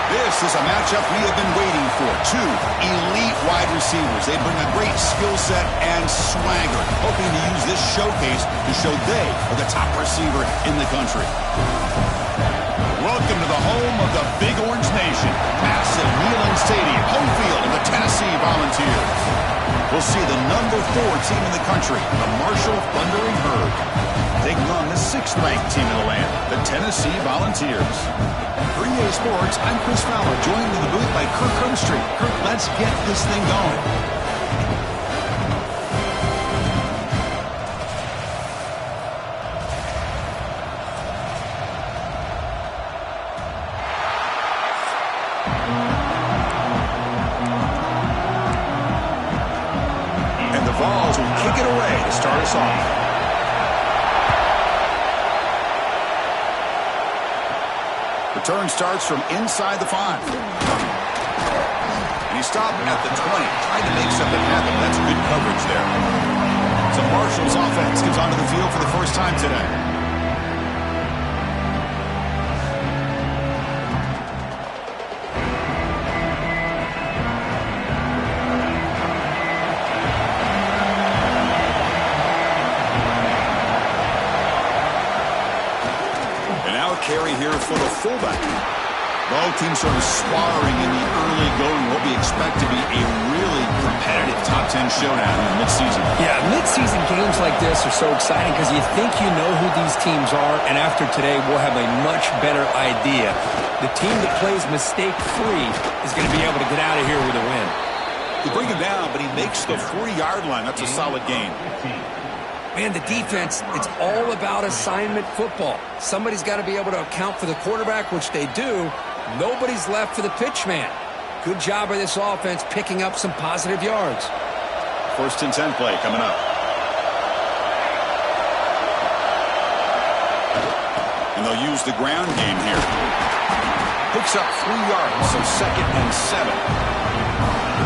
This is a matchup we have been waiting for. Two elite wide receivers. They bring a great skill set and swagger, hoping to use this showcase to show they are the top receiver in the country. Welcome to the home of the Big Orange Nation. Massive AtNeyland Stadium, home field of the Tennessee Volunteers. We'll see the number 4 team in the country, the Marshall Thundering Herd, taking on the 6th-ranked team in the land, the Tennessee Volunteers. For EA Sports, I'm Chris Fowler, joined in the booth by Kirk Hermstreet. Kirk, let's get this thing going. And the Vols will kick it away to start us off. Return starts from inside the 5. And he stopped at the 20, trying to make something happen. That's good coverage there. So Marshall's offense comes onto the field for the first time today. Carry here for the fullback. Both teams sort of sparring in the early going, what we expect to be a really competitive top 10 showdown in midseason. Yeah, midseason games like this are so exciting because you think you know who these teams are, and after today we'll have a much better idea. The team that plays mistake-free is going to be able to get out of here with a win. You bring him down, but he makes the 40-yard line. That's a solid gain. Man, the defense, it's all about assignment football. Somebody's got to be able to account for the quarterback, which they do. Nobody's left for the pitch man. Good job by this offense picking up some positive yards. 1st and 10 play coming up. And they'll use the ground game here. Picks up 3 yards, so 2nd and 7.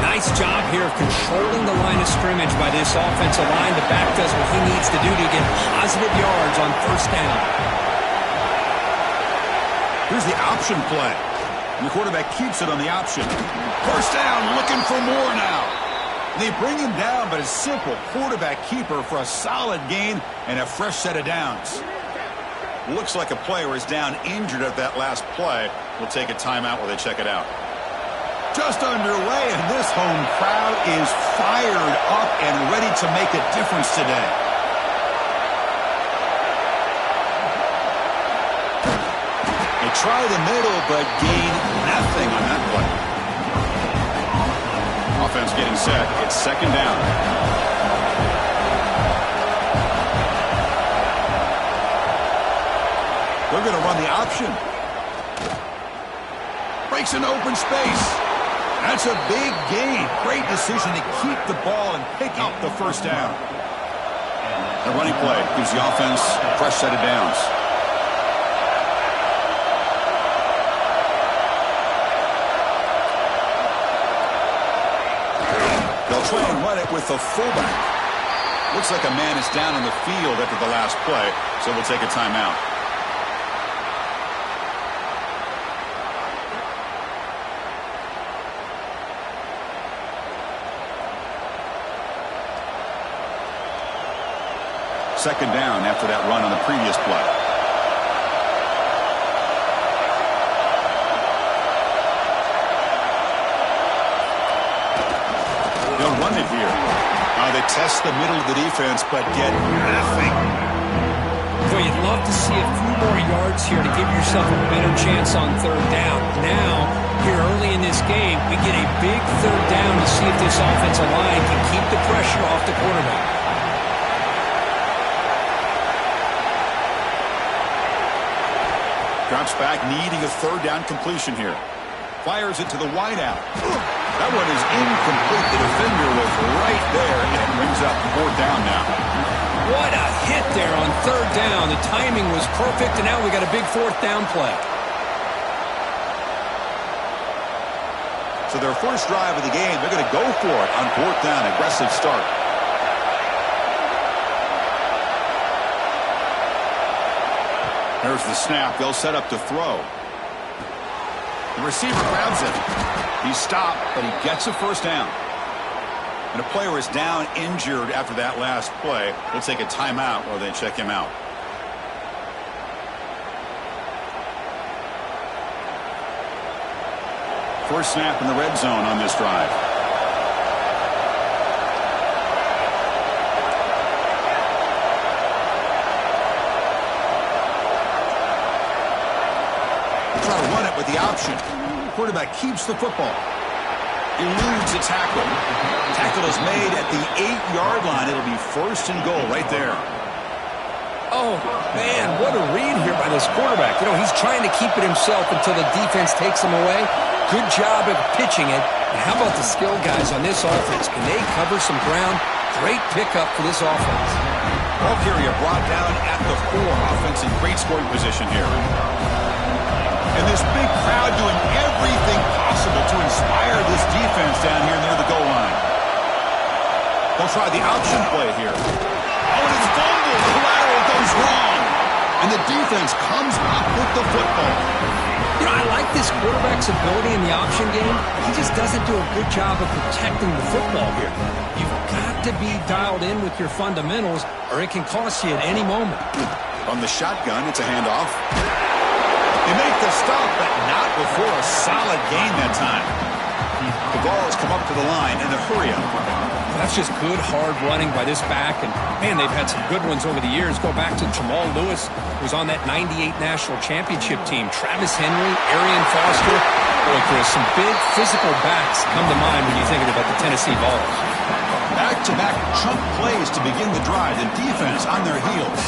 Nice job here of controlling the line of scrimmage by this offensive line. The back does what he needs to do to get positive yards on 1st down. Here's the option play. And the quarterback keeps it on the option. 1st down, looking for more now. They bring him down, but a simple quarterback keeper for a solid gain and a fresh set of downs. Looks like a player is down injured at that last play. We'll take a timeout while they check it out. Just underway, and this home crowd is fired up and ready to make a difference today. They try the middle, but gain nothing on that play. Offense getting set. It's 2nd down. They're going to run the option. Breaks an open space. That's a big gain. Great decision to keep the ball and pick up the 1st down. The running play gives the offense a fresh set of downs. They'll try and run it with the fullback. Looks like a man is down on the field after the last play, so we'll take a timeout. Second down after that run on the previous play. They'll run it here. They test the middle of the defense, but get nothing. Boy, you'd love to see a few more yards here to give yourself a better chance on 3rd down. Now, here early in this game, we get a big 3rd down to see if this offensive line can keep the pressure off the quarterback. Drops back, needing a 3rd down completion here. Fires it to the wideout. That one is incomplete. The defender was right there, and it brings up 4th down now. What a hit there on 3rd down. The timing was perfect, and now we got a big 4th down play. So their first drive of the game, they're going to go for it on 4th down. Aggressive start. There's the snap. They'll set up to throw. The receiver grabs it. He's stopped, but he gets a first down. And a player is down injured after that last play. We'll take a timeout while they check him out. First snap in the red zone on this drive. Try to run it with the option. Quarterback keeps the football. Eludes a tackle. Tackle is made at the 8-yard line. It'll be first and goal right there. Oh, man, what a read here by this quarterback. You know, he's trying to keep it himself until the defense takes him away. Good job of pitching it. And how about the skill guys on this offense? Can they cover some ground? Great pickup for this offense. Ball carrier brought down at the 4. Offense in great scoring position here. And this big crowd doing everything possible to inspire this defense down here near the goal line. They'll try the option play here. Oh, and it's fumbled. The lateral goes wrong. And the defense comes up with the football. You know, I like this quarterback's ability in the option game. He just doesn't do a good job of protecting the football here. You've got to be dialed in with your fundamentals, or it can cost you at any moment. On the shotgun, it's a handoff. They make the stop, but not before a solid gain that time. The ball has come up to the line in a hurry-up. That's just good, hard running by this back. And, man, they've had some good ones over the years. Go back to Jamal Lewis, who was on that 98 National Championship team. Travis Henry, Arian Foster. Boy, Chris, some big physical backs come to mind when you think about the Tennessee Vols. Back-to-back chunk plays to begin the drive. The defense on their heels.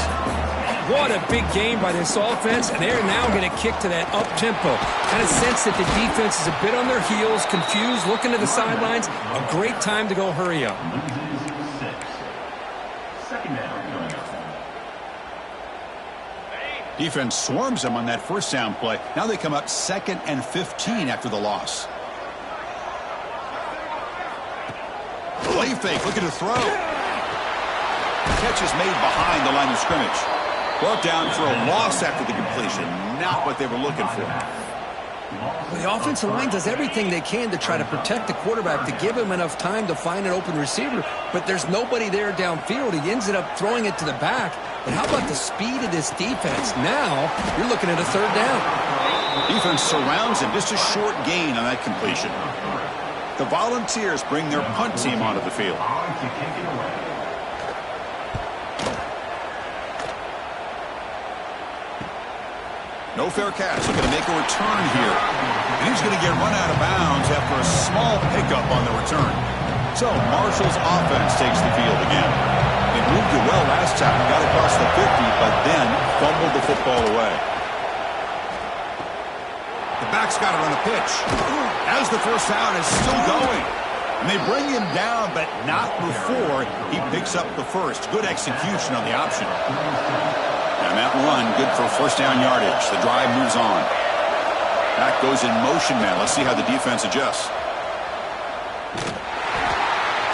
What a big game by this offense, and they're now going to kick to that up-tempo. Kind of sense that the defense is a bit on their heels, confused, looking to the sidelines. A great time to go hurry up. Defense swarms them on that first down play. Now they come up 2nd and 15 after the loss. Play fake, looking to throw. Catch is made behind the line of scrimmage. Brought down for a loss after the completion. Not what they were looking for. Well, the offensive line does everything they can to try to protect the quarterback, to give him enough time to find an open receiver, but there's nobody there downfield. He ends up throwing it to the back. But how about the speed of this defense? Now you're looking at a 3rd down. Defense surrounds him. Just a short gain on that completion. The Volunteers bring their punt team onto the field. No fair catch. Looking to make a return here. And he's going to get run out of bounds after a small pickup on the return. So Marshall's offense takes the field again. They moved it well last time. Got across the 50, but then fumbled the football away. The back's got it on the pitch. As the first down is still going. And they bring him down, but not before he picks up the first. Good execution on the option. And that run, good for first down yardage. The drive moves on. Back goes in motion now. Let's see how the defense adjusts.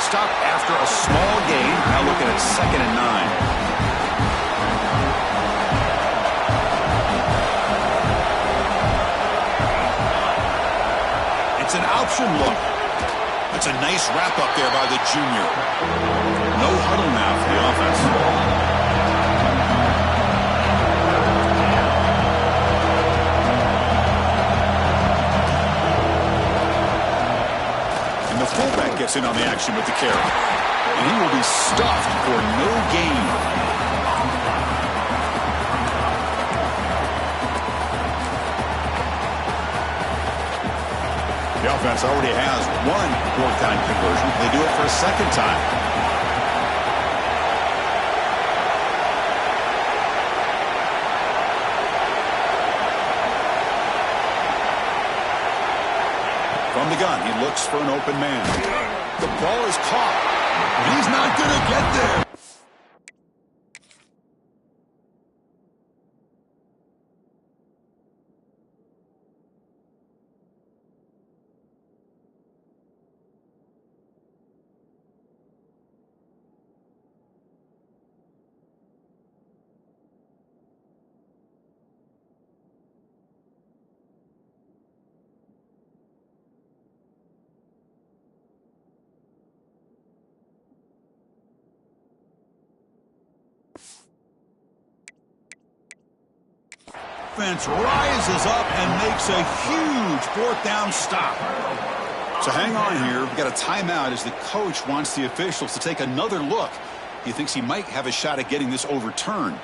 Stop after a small gain. Now looking at 2nd and 9. It's an option look. It's a nice wrap up there by the junior. No huddle now for the offense. The fullback gets in on the action with the carry. And he will be stuffed for no gain. The offense already has one 4th down conversion. They do it for a 2nd time. From the gun, he looks for an open man. The ball is caught, and he's not going to get there. defense rises up and makes a huge fourth down stop. So hang on here. We've got a timeout as the coach wants the officials to take another look. He thinks he might have a shot at getting this overturned.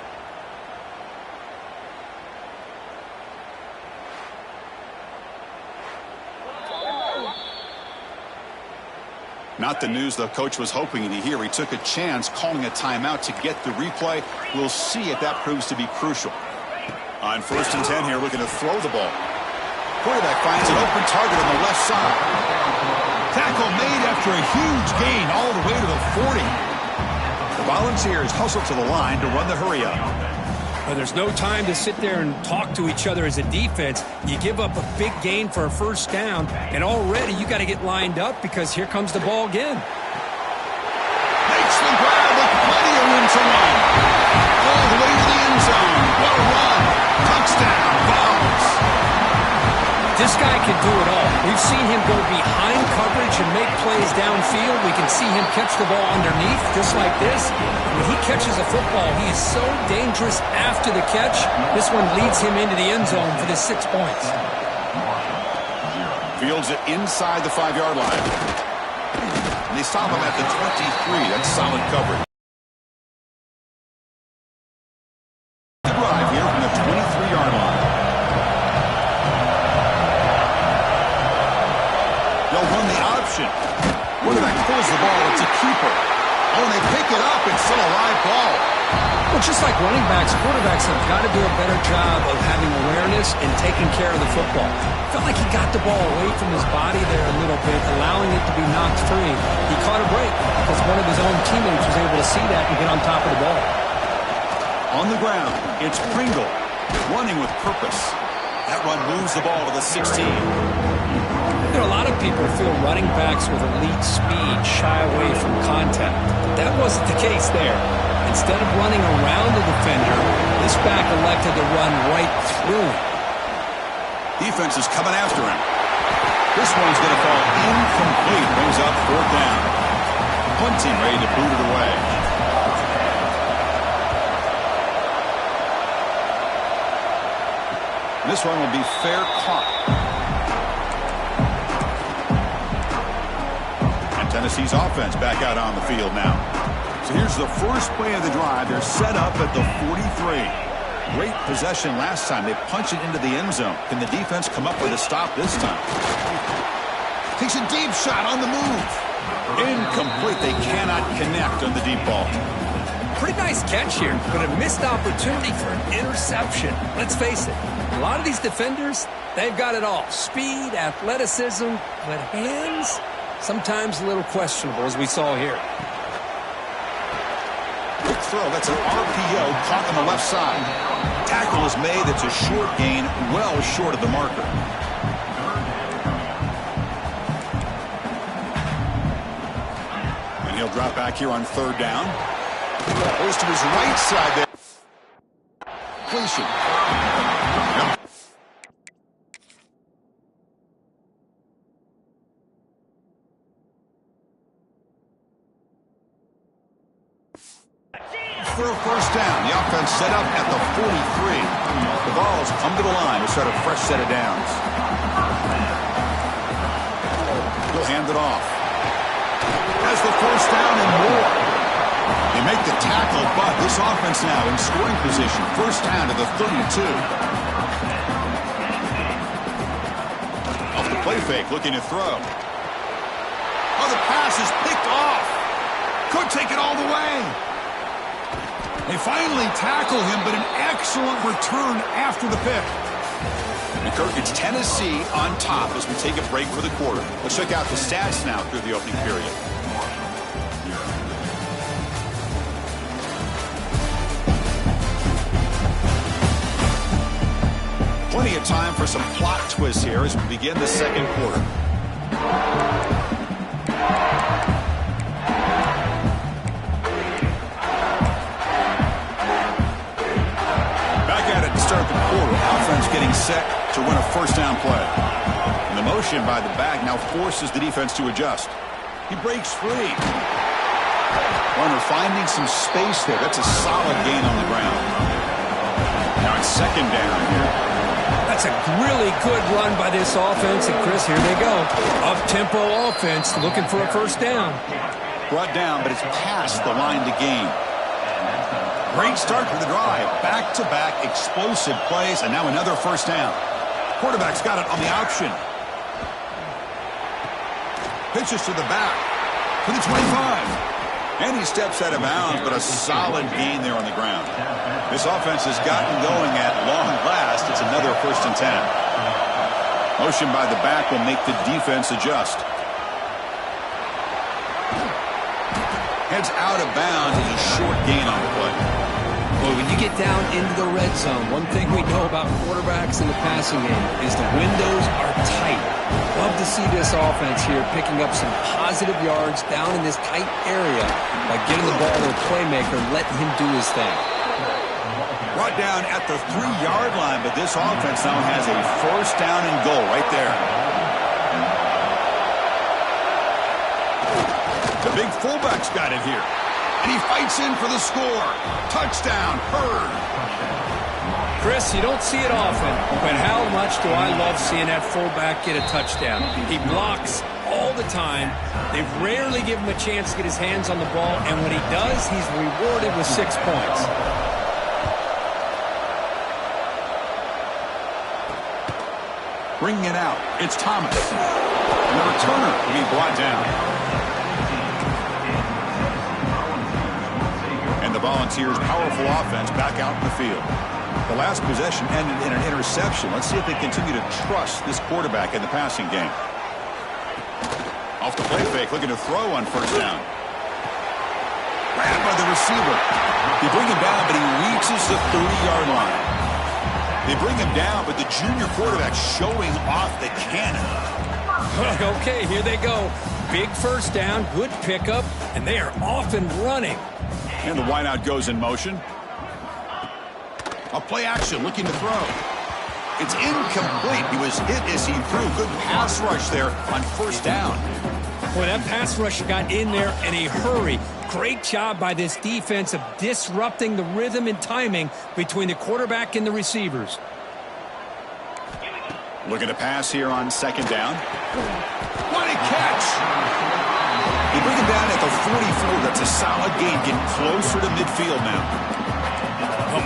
Not the news the coach was hoping to hear. He took a chance calling a timeout to get the replay. We'll see if that proves to be crucial. On 1st and 10 here, looking to throw the ball. Quarterback finds an open target on the left side. Tackle made after a huge gain all the way to the 40. The Volunteers hustle to the line to run the hurry up. Well, there's no time to sit there and talk to each other as a defense. You give up a big gain for a first down, and already you got to get lined up because here comes the ball again. Makes the grab with plenty of room to run. All the way to the end zone. What a run. Touchdown, Vols. This guy can do it all. We've seen him go behind coverage and make plays downfield. We can see him catch the ball underneath, just like this. When he catches a football, he is so dangerous after the catch. This one leads him into the end zone for the 6 points. Fields it inside the 5-yard line. And they stop him at the 23. That's solid coverage. Drive here from the 23-yard line. They'll run the option. Quarterback pulls the ball. It's a keeper. Oh, and they pick it up. It's still a live ball. Well, just like running backs, quarterbacks have got to do a better job of having awareness and taking care of the football. Felt like he got the ball away from his body there a little bit, allowing it to be knocked free. He caught a break because one of his own teammates was able to see that and get on top of the ball. On the ground, it's Pringle running with purpose. That run moves the ball to the 16. There are a lot of people who feel running backs with elite speed shy away from contact. But that wasn't the case there. Instead of running around the defender, this back elected to run right through him. Defense is coming after him. This one's going to fall incomplete. Brings up 4th down. Punting ready to boot it away. This one will be fair caught. And Tennessee's offense back out on the field now. So here's the first play of the drive. They're set up at the 43. Great possession last time. They punch it into the end zone. Can the defense come up with a stop this time? Takes a deep shot on the move. Incomplete. They cannot connect on the deep ball. Pretty nice catch here, but a missed opportunity for an interception. Let's face it, a lot of these defenders, they've got it all. Speed, athleticism, but hands, sometimes a little questionable, as we saw here. Quick throw. That's an RPO caught on the left side. Tackle is made. It's a short gain, well short of the marker. And he'll drop back here on 3rd down. Goes to his right side there. Completion. Yep. For a first down, the offense set up at the 43. The Vols come to the line to start a fresh set of downs. He'll hand it off. Has the first down and more. They make the tackle, but this offense now in scoring position. First down to the 32. Off the play fake, looking to throw. Oh, the pass is picked off. Could take it all the way. They finally tackle him, but an excellent return after the pick. And Kirk, it's Tennessee on top as we take a break for the quarter. Let's check out the stats now through the opening period. Plenty of time for some plot twists here as we begin the second quarter. Start the quarter. Offense getting set to run a first down play. And the motion by the back now forces the defense to adjust. He breaks free. Runner finding some space there. That's a solid gain on the ground. Now it's second down here. That's a really good run by this offense. And, Chris, here they go. Up-tempo offense looking for a first down. Brought down, but it's past the line to gain. Great start to the drive. Back-to-back explosive plays, and now another first down. Quarterback's got it on the option. Pitches to the back, to the 25. And he steps out of bounds, but a solid gain there on the ground. This offense has gotten going at long last. It's another 1st and 10. Motion by the back will make the defense adjust. Heads out of bounds is a short gain on the play. Well, when you get down into the red zone, one thing we know about quarterbacks in the passing game is the windows are tight. Love to see this offense here picking up some positive yards down in this tight area by getting the ball to a playmaker, letting him do his thing. Brought down at the 3-yard line, but this offense now has a first down and goal right there. The big fullback's got it here. And he fights in for the score. Touchdown, Hurd. Chris, you don't see it often, but how much do I love seeing that fullback get a touchdown. He blocks all the time. They rarely give him a chance to get his hands on the ball, and when he does, he's rewarded with 6 points. Bringing it out, it's Thomas. And the returner will be brought down. And the Volunteers' powerful offense back out in the field. The last possession ended in an interception. Let's see if they continue to trust this quarterback in the passing game. Off the play fake, looking to throw on first down. Grabbed by the receiver. They bring him down, but he reaches the 30-yard line. They bring him down, but the junior quarterback showing off the cannon. Okay, here they go. Big first down, good pickup, and they are off and running. And the wideout goes in motion. A play action, looking to throw. It's incomplete. He was hit as he threw. Good pass rush there on first down. Boy, that pass rush got in there in a hurry. Great job by this defense of disrupting the rhythm and timing between the quarterback and the receivers. Looking to pass here on second down. What a catch! They bring him down at the 44. That's a solid gain, getting closer to midfield now.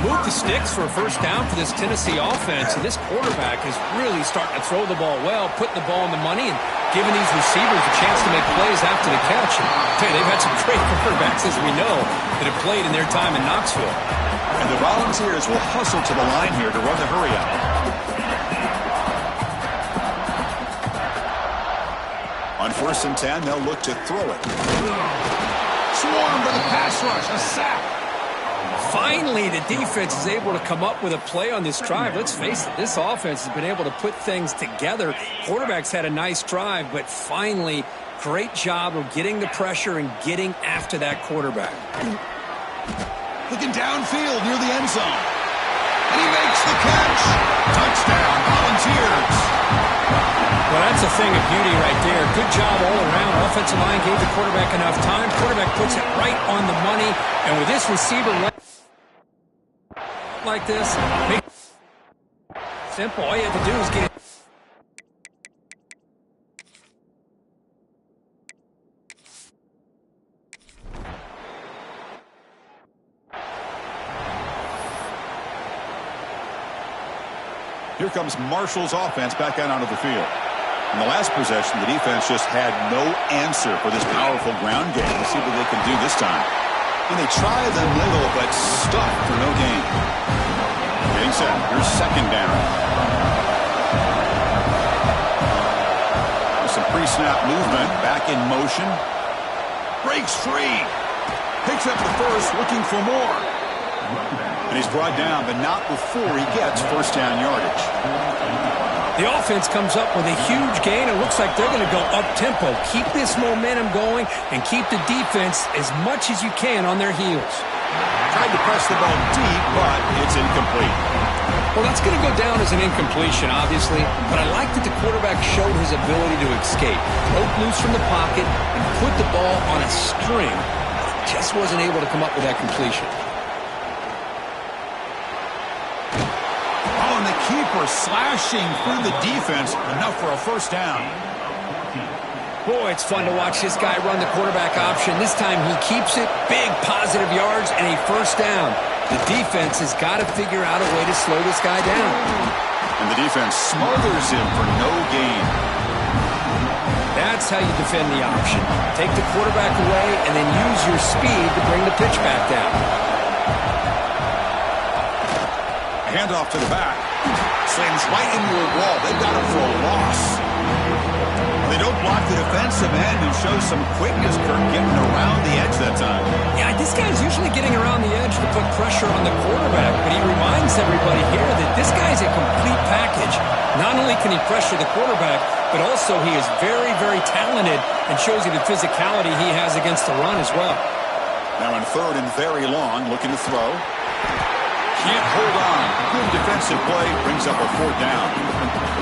Move the sticks for a first down for this Tennessee offense, and this quarterback is really starting to throw the ball well, putting the ball in the money, and giving these receivers a chance to make plays after the catch. And tell you, they've had some great quarterbacks, as we know, that have played in their time in Knoxville. And the Volunteers will hustle to the line here to run the hurry out. On 1st and 10, they'll look to throw it. Swarmed by the pass rush, a sack. Finally, the defense is able to come up with a play on this drive. Let's face it, this offense has been able to put things together. Quarterback's had a nice drive, but finally, great job of getting the pressure and getting after that quarterback. Looking downfield near the end zone. And he makes the catch. Touchdown, Volunteers. Well, that's a thing of beauty right there. Good job all around. Offensive line gave the quarterback enough time. Quarterback puts it right on the money. And with this receiver like this, simple. All you have to do is get it. Here comes Marshall's offense back out onto the field. In the last possession, the defense just had no answer for this powerful ground game. Let's see what they can do this time. And they try the middle, but stuck for no gain. Getting set. Here's second down. With some pre-snap movement. Back in motion. Breaks free. Picks up the first, looking for more. And he's brought down, but not before he gets first down yardage. The offense comes up with a huge gain. It looks like they're going to go up-tempo. Keep this momentum going and keep the defense as much as you can on their heels. Tried to press the ball deep, but it's incomplete. Well, that's going to go down as an incompletion, obviously, but I like that the quarterback showed his ability to escape. Broke loose from the pocket and put the ball on a string. Just wasn't able to come up with that completion. keeper slashing through the defense, enough for a first down. Boy, it's fun to watch this guy run the quarterback option. This time he keeps it, big positive yards, and a first down. The defense has got to figure out a way to slow this guy down. And the defense smothers him for no gain. That's how you defend the option. Take the quarterback away and then use your speed to bring the pitch back down. Handoff to the back. Slams right into a wall. They've got him for a loss. They don't block the defensive end and show some quickness, Kirk, getting around the edge that time. Yeah, this guy's usually getting around the edge to put pressure on the quarterback, but he reminds everybody here that this guy's a complete package. Not only can he pressure the quarterback, but also he is very, very talented and shows you the physicality he has against the run as well. Now in third and very long, looking to throw. Can't hold on. Good defensive play, brings up a fourth down.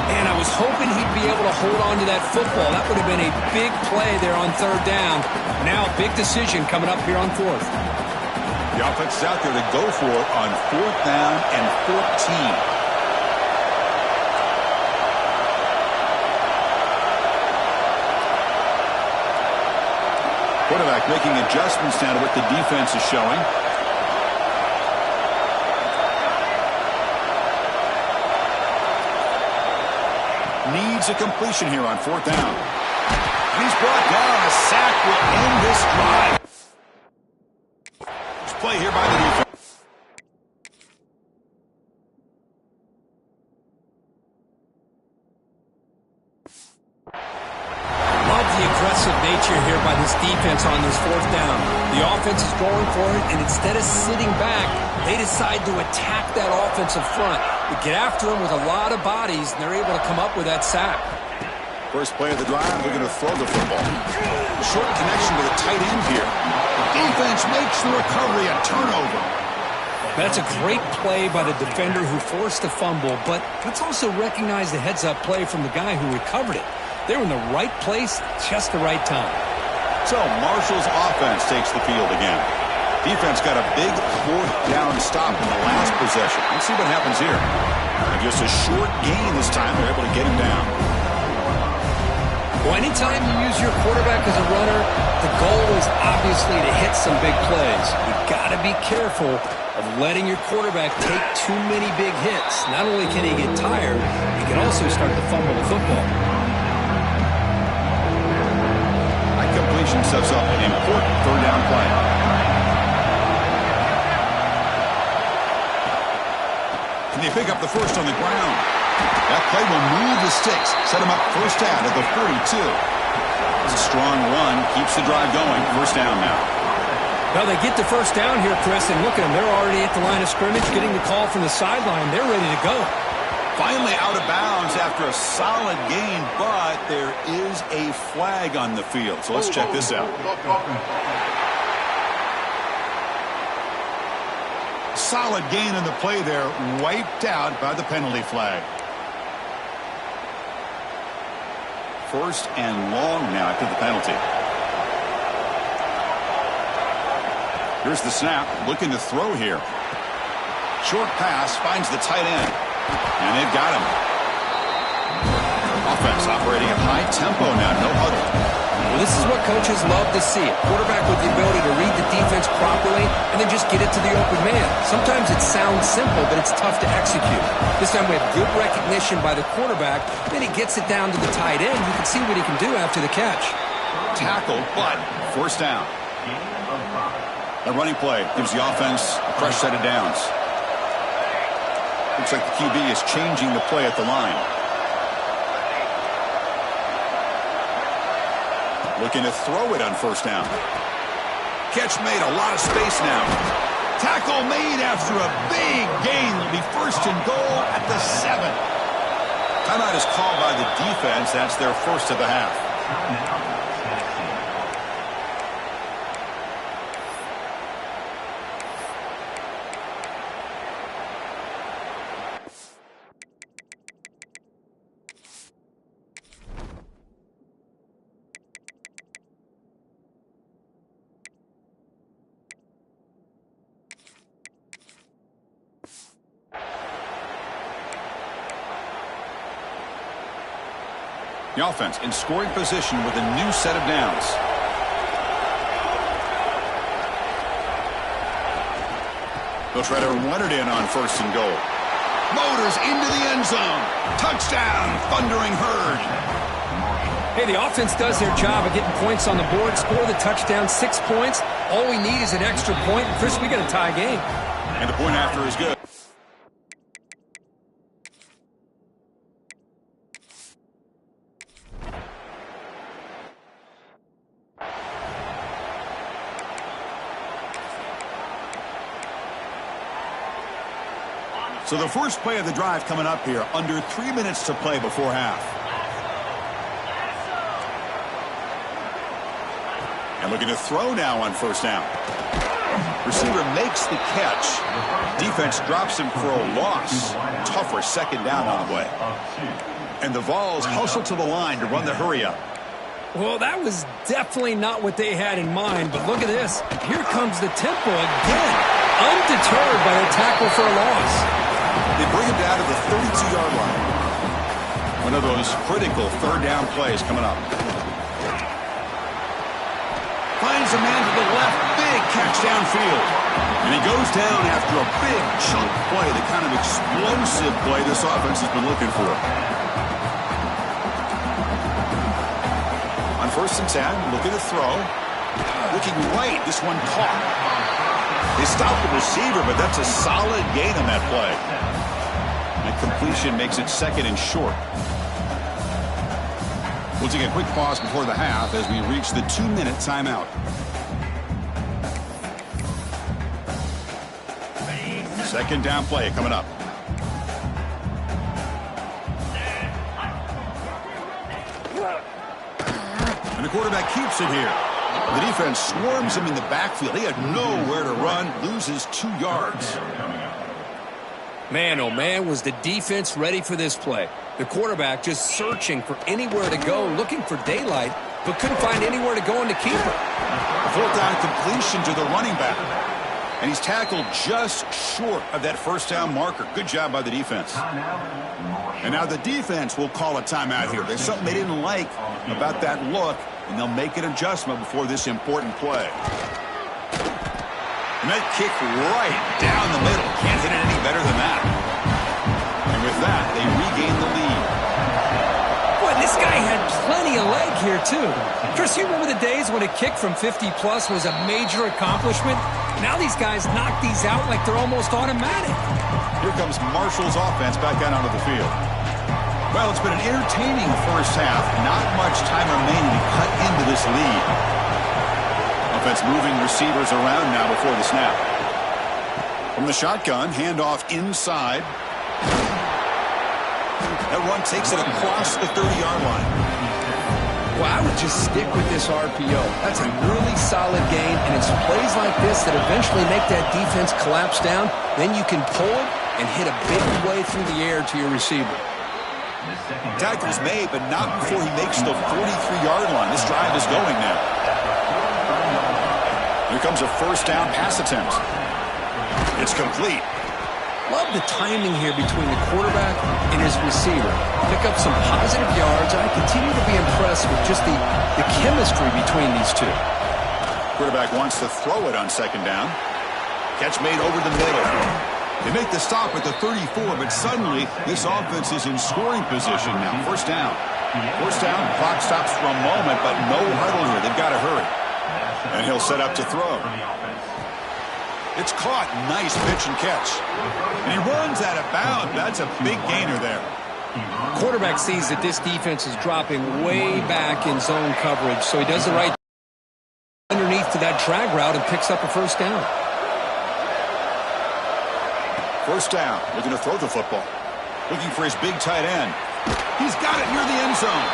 And I was hoping he'd be able to hold on to that football. That would have been a big play there on third down. Now a big decision coming up here on fourth. The offense is out there to go for it on fourth down and 14. Quarterback making adjustments now to what the defense is showing. Needs a completion here on fourth down. And he's brought down. A sack will end this drive. This play here by the defense. Love the aggressive nature here by this defense on this fourth down. The offense is going for it, and instead of sitting back, they decide to attack that offensive front. They get after him with a lot of bodies, and they're able to come up with that sack. First play of the drive, they're going to throw the football. Short connection to the tight end here. The defense makes the recovery a turnover. That's a great play by the defender who forced the fumble, but let's also recognize the heads-up play from the guy who recovered it. They were in the right place, just the right time. So Marshall's offense takes the field again. Defense got a big fourth down stop in the last possession. Let's see what happens here. And just a short gain this time. They're able to get him down. Well, anytime you use your quarterback as a runner, the goal is obviously to hit some big plays. You've got to be careful of letting your quarterback take too many big hits. Not only can he get tired, he can also start to fumble the football. That completion sets up an important third down play. And they pick up the first on the ground. That play will move the sticks, set him up first down at the 42. It's a strong run, keeps the drive going. First down now. Well, they get the first down here, Chris, and look at them. They're already at the line of scrimmage, getting the call from the sideline. They're ready to go. Finally out of bounds after a solid gain, but there is a flag on the field. So let's check this out. Solid gain in the play there, wiped out by the penalty flag. First and long now after the penalty. Here's the snap, looking to throw here. Short pass, finds the tight end. And they've got him. Offense operating at high tempo now, no huddle. Well, this is what coaches love to see. A quarterback with the ability to read the defense properly and then just get it to the open man. Sometimes it sounds simple, but it's tough to execute. This time we have good recognition by the quarterback. Then he gets it down to the tight end. You can see what he can do after the catch. Tackled, but first down. A running play gives the offense a fresh set of downs. Looks like the QB is changing the play at the line. Looking to throw it on first down. Catch made, a lot of space now. Tackle made after a big gain. Will be first and goal at the 7. Timeout is called by the defense. That's their first of the half. The offense in scoring position with a new set of downs. They'll try to run it in on 1st and goal. Motors into the end zone. Touchdown, Thundering Herd. Hey, the offense does their job of getting points on the board, score the touchdown, 6 points. All we need is an extra point. Chris, we got a tie game. And the point after is good. So the first play of the drive coming up here, under 3 minutes to play before half. And looking to throw now on 1st down. Receiver makes the catch. Defense drops him for a loss. Tougher 2nd down on the way. And the Vols hustle to the line to run the hurry up. Well, that was definitely not what they had in mind, but look at this. Here comes the tempo again. Undeterred by the tackle for a loss. They bring him down to the 32-yard line. One of those critical 3rd down plays coming up. Finds a man to the left. Big catch downfield. And he goes down after a big chunk play, the kind of explosive play this offense has been looking for. On 1st and 10, looking to throw. Looking right, this one caught. They stopped the receiver, but that's a solid gain on that play. And completion makes it 2nd and short. We'll take a quick pause before the half as we reach the 2-minute timeout. Second down play coming up. And the quarterback keeps it here. The defense swarms him in the backfield. He had nowhere to run, loses 2 yards. Man, oh man, was the defense ready for this play. The quarterback just searching for anywhere to go, looking for daylight, but couldn't find anywhere to go in the keeper. 4th down completion to the running back. And he's tackled just short of that 1st down marker. Good job by the defense. And now the defense will call a timeout here. There's something they didn't like about that look, and they'll make an adjustment before this important play. And that kick right down the middle. Can't hit it any better than that. And with that, they regain the lead. Boy, this guy had plenty of leg here, too. Chris, you remember the days when a kick from 50-plus was a major accomplishment? Now these guys knock these out like they're almost automatic. Here comes Marshall's offense back out onto the field. Well, it's been an entertaining 1st half. Not much time remaining to cut into this lead. Offense moving receivers around now before the snap. From the shotgun, handoff inside. That run takes it across the 30-yard line. Well, I would just stick with this RPO. That's a really solid game, and it's plays like this that eventually make that defense collapse down. Then you can pull it and hit a big way through the air to your receiver. Tackle's made, but not before he makes the 43-yard line. This drive is going now. Here comes a 1st down pass attempt. It's complete. Love the timing here between the quarterback and his receiver. Pick up some positive yards. I continue to be impressed with just the chemistry between these two. Quarterback wants to throw it on 2nd down. Catch made over the middle. They make the stop at the 34, but suddenly this offense is in scoring position now. 1st down. 1st down, clock stops for a moment, but no huddle here. They've got to hurry. And he'll set up to throw. It's caught. Nice pitch and catch. And he runs out of bounds. That's a big gainer there. Quarterback sees that this defense is dropping way back in zone coverage, so he does the right underneath to that drag route and picks up a 1st down. 1st down. Looking to throw the football. Looking for his big tight end. He's got it near the end zone.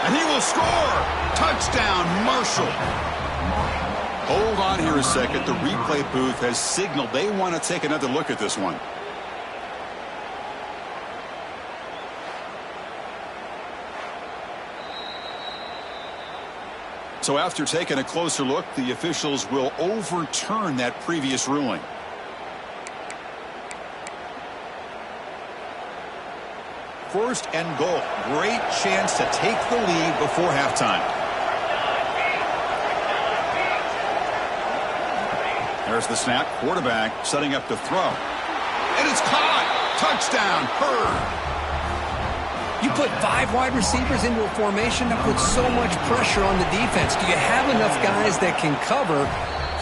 And he will score. Touchdown, Marshall. Hold on here a second. The replay booth has signaled they want to take another look at this one. So after taking a closer look, the officials will overturn that previous ruling. 1st and goal. Great chance to take the lead before halftime. There's the snap. Quarterback setting up to throw. And it's caught. Touchdown. Hurd. You put 5 wide receivers into a formation that puts so much pressure on the defense. Do you have enough guys that can cover?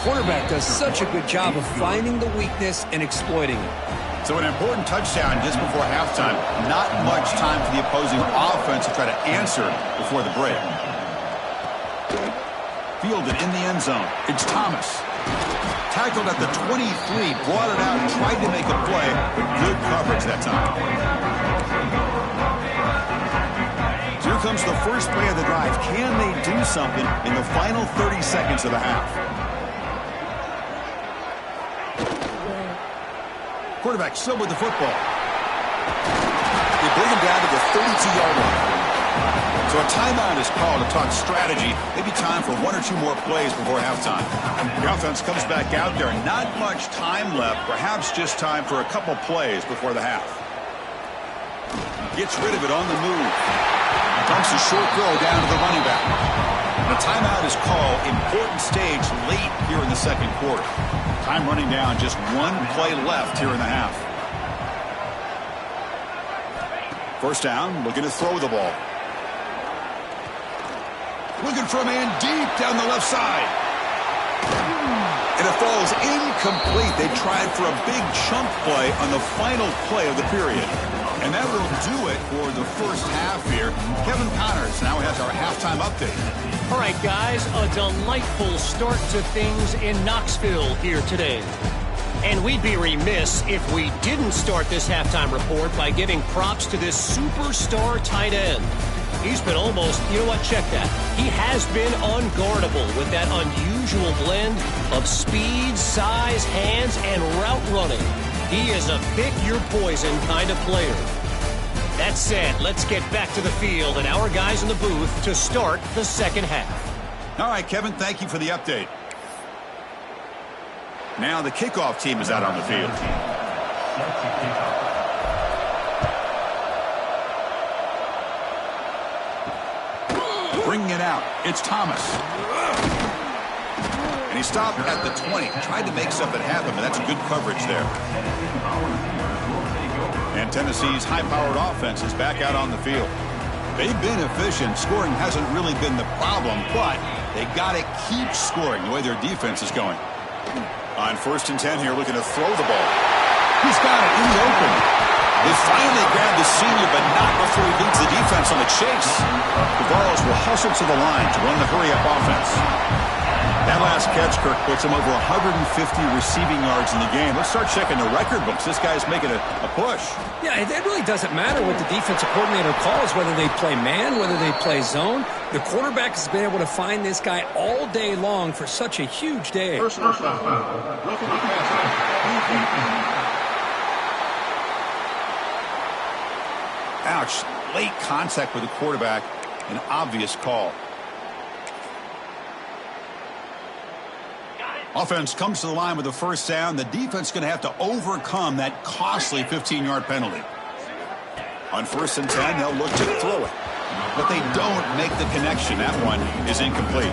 Quarterback does such a good job of finding the weakness and exploiting it. So an important touchdown just before halftime. Not much time for the opposing offense to try to answer before the break. Fielded in the end zone. It's Thomas. Tackled at the 23, brought it out, tried to make a play, but good coverage that time. So here comes the first play of the drive. Can they do something in the final 30 seconds of the half? Quarterback still with the football. They bring him down to the 32-yard line. So a timeout is called to talk strategy. Maybe time for 1 or 2 more plays before halftime. The offense comes back out there. Not much time left. Perhaps just time for a couple plays before the half. Gets rid of it on the move. Dumps a short throw down to the running back. The timeout is called. Important stage late here in the second quarter. Time running down. Just 1 play left here in the half. First down. Looking to throw the ball. Looking for a man deep down the left side. And it falls incomplete. They tried for a big chunk play on the final play of the period. And that will do it for the first half here. Kevin Connors now has our halftime update. All right, guys, a delightful start to things in Knoxville here today. And we'd be remiss if we didn't start this halftime report by giving props to this superstar tight end. He's been almost, you know what, check that. He has been unguardable with that unusual blend of speed, size, hands, and route running. He is a pick-your-poison kind of player. That said, let's get back to the field and our guys in the booth to start the second half. All right, Kevin, thank you for the update. Now the kickoff team is out on the field. Bringing it out, it's Thomas. And he stopped at the 20. Tried to make something happen, but that's good coverage there. And Tennessee's high-powered offense is back out on the field. They've been efficient. Scoring hasn't really been the problem, but they got to keep scoring the way their defense is going. On 1st and 10 here, looking to throw the ball. He's got it in the open. They finally grabbed the senior, but not before he beats the defense on the chase. The Vols will hustle to the line to run the hurry-up offense. That last catch, Kirk, puts him over 150 receiving yards in the game. Let's start checking the record books. This guy's making a push. Yeah, it really doesn't matter what the defensive coordinator calls, whether they play man, whether they play zone. The quarterback has been able to find this guy all day long for such a huge day. Ouch. Late contact with the quarterback. An obvious call. Offense comes to the line with a first down. The defense is going to have to overcome that costly 15-yard penalty. On 1st and 10, they'll look to throw it. But they don't make the connection. That one is incomplete.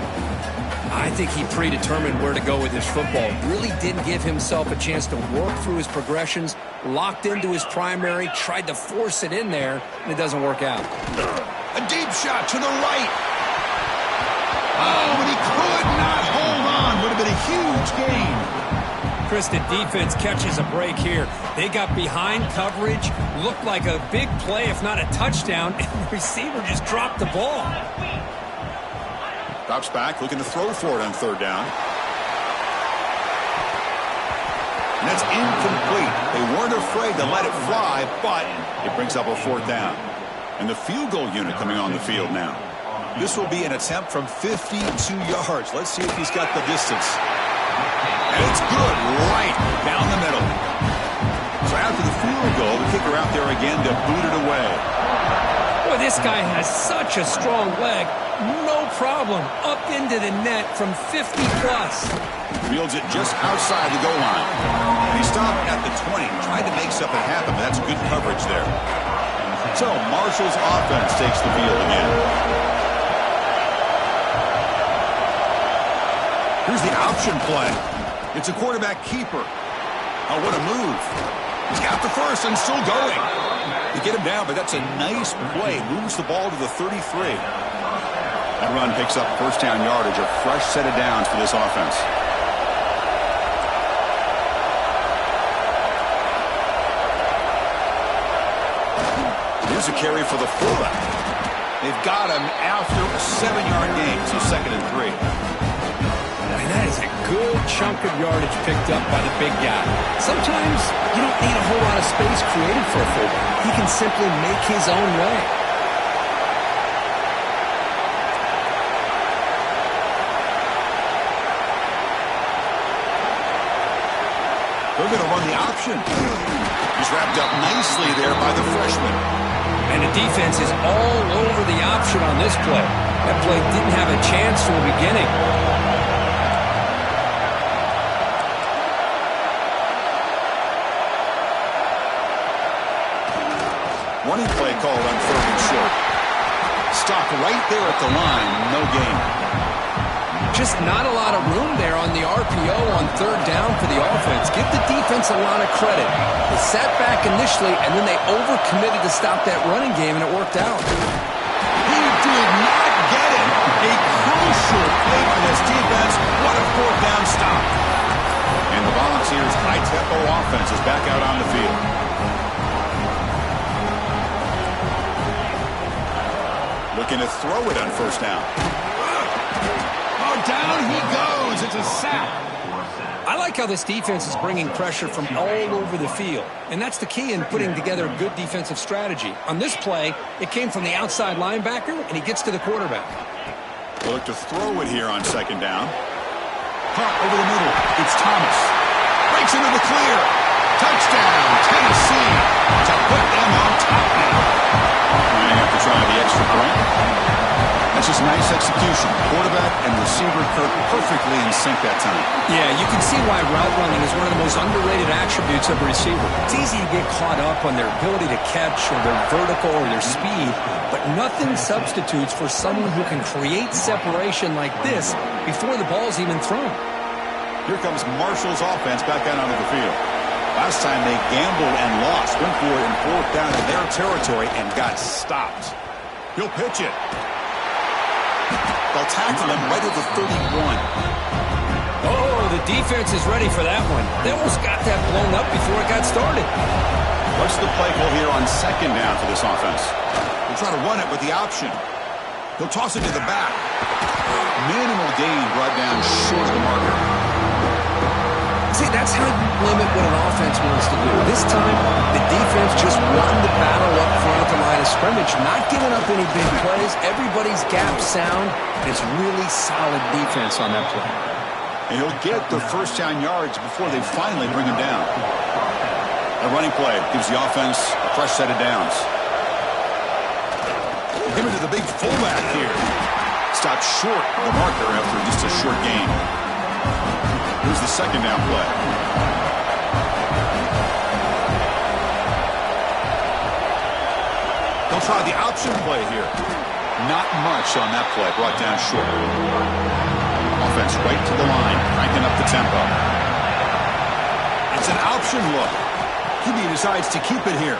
I think he predetermined where to go with his football. Really didn't give himself a chance to work through his progressions. Locked into his primary, tried to force it in there, and it doesn't work out. A deep shot to the right. Oh, and he could not hold on. Would have been a huge gain. Chris, the defense catches a break here. They got behind coverage, looked like a big play, if not a touchdown, and the receiver just dropped the ball. Drops back, looking to throw for it on 3rd down. And that's incomplete. They weren't afraid to let it fly, but it brings up a 4th down. And the field goal unit coming on the field now. This will be an attempt from 52 yards. Let's see if he's got the distance. And it's good, right down the middle. So after the field goal, the kicker out there again to boot it away. Boy, this guy has such a strong leg. No problem. Up into the net from 50-plus. Fields it just outside the goal line. And he stopped at the 20. Tried to make something happen, but that's good coverage there. So Marshall's offense takes the field again. Here's the option play. It's a quarterback keeper. Oh, what a move. He's got the first and still going. You get him down, but that's a nice play. Moves the ball to the 33. That run picks up first down yardage, a fresh set of downs for this offense. Here's a carry for the fullback. They've got him after a 7-yard gain, so 2nd and 3. That is a good chunk of yardage picked up by the big guy. Sometimes you don't need a whole lot of space created for a fullback. He can simply make his own way. They're going to run the option. He's wrapped up nicely there by the freshman. And the defense is all over the option on this play. That play didn't have a chance from the beginning. Running play called on 3rd and short. Stopped right there at the line. No gain. Just not a lot of room there on the RPO on 3rd down for the offense. Give the defense a lot of credit. They sat back initially, and then they overcommitted to stop that running game, and it worked out. He did not get it. A crucial play by this defense. What a 4th down stop. And the Volunteers' high-tempo offense is back out on the field. Looking to throw it on 1st down. Oh, down he goes. It's a sack. I like how this defense is bringing pressure from all over the field, and that's the key in putting together a good defensive strategy. On this play, it came from the outside linebacker, and he gets to the quarterback. They'll look to throw it here on 2nd down. Pump over the middle. It's Thomas. Breaks into the clear. Touchdown, Tennessee, to put them on top now. And they have to try the extra point. That's just nice execution. Quarterback and receiver perfectly in sync that time. Yeah, you can see why route running is one of the most underrated attributes of a receiver. It's easy to get caught up on their ability to catch or their vertical or their speed, but nothing substitutes for someone who can create separation like this before the ball's even thrown. Here comes Marshall's offense back out onto the field. Last time they gambled and lost. Went for it in 4th down in their territory and got stopped. He'll pitch it. They'll tackle him right at the 31. Oh, the defense is ready for that one. They almost got that blown up before it got started. What's the play call here on 2nd down for this offense? They'll try to run it with the option. He'll toss it to the back. Minimal gain brought down short of the marker. See, that's how you limit what an offense wants to do. This time, the defense just won the battle up front at the line of scrimmage, not giving up any big plays. Everybody's gap sound. It's really solid defense on that play. And he'll get the 1st down yards before they finally bring him down. A running play gives the offense a fresh set of downs. Give it to the big fullback here. Stopped short of the marker after just a short gain. Here's the 2nd down play. They'll try the option play here. Not much on that play. Brought down short. Offense right to the line, cranking up the tempo. It's an option look. QB decides to keep it here.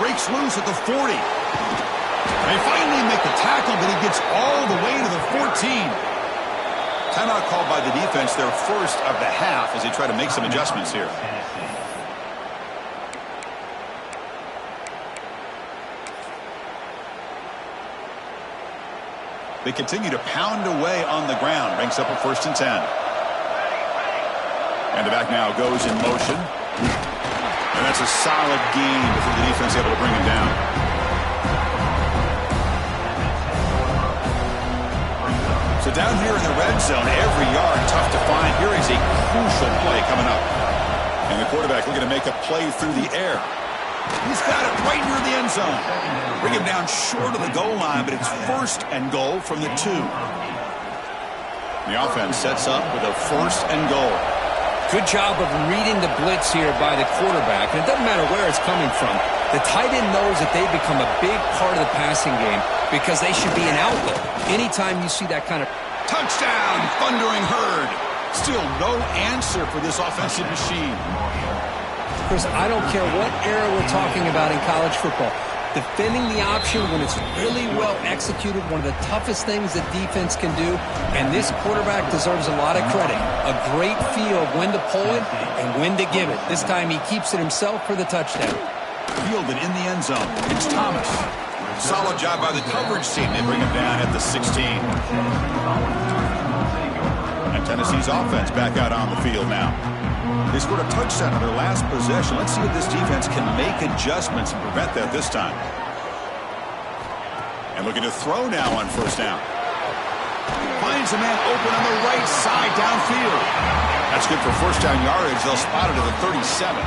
Breaks loose at the 40. They finally make the tackle, but he gets all the way to the 14. Timeout called by the defense, their first of the half, as they try to make some adjustments here. They continue to pound away on the ground. Ranks up at 1st and 10. And the back now goes in motion. And that's a solid gain before the defense able to bring him down. So down here in the red zone, every yard tough to find. Here is a crucial play coming up. And the quarterback looking to make a play through the air. He's got it right near the end zone. Bring him down short of the goal line, but it's 1st and goal from the 2. The offense sets up with a 1st and goal. Good job of reading the blitz here by the quarterback. And it doesn't matter where it's coming from. The tight end knows that they've become a big part of the passing game because they should be an outlet. Anytime you see that kind of... Touchdown, thundering herd. Still no answer for this offensive machine. Chris, I don't care what era we're talking about in college football. Defending the option when it's really well executed, one of the toughest things that defense can do, and this quarterback deserves a lot of credit. A great feel of when to pull it and when to give it. This time he keeps it himself for the touchdown. Fielded in the end zone. It's Thomas. Solid job by the coverage team. They bring him down at the 16. And Tennessee's offense back out on the field now. They scored a touchdown on their last possession. Let's see if this defense can make adjustments and prevent that this time. And looking to throw now on first down. Finds a man open on the right side downfield. That's good for first down yardage. They'll spot it at the 37.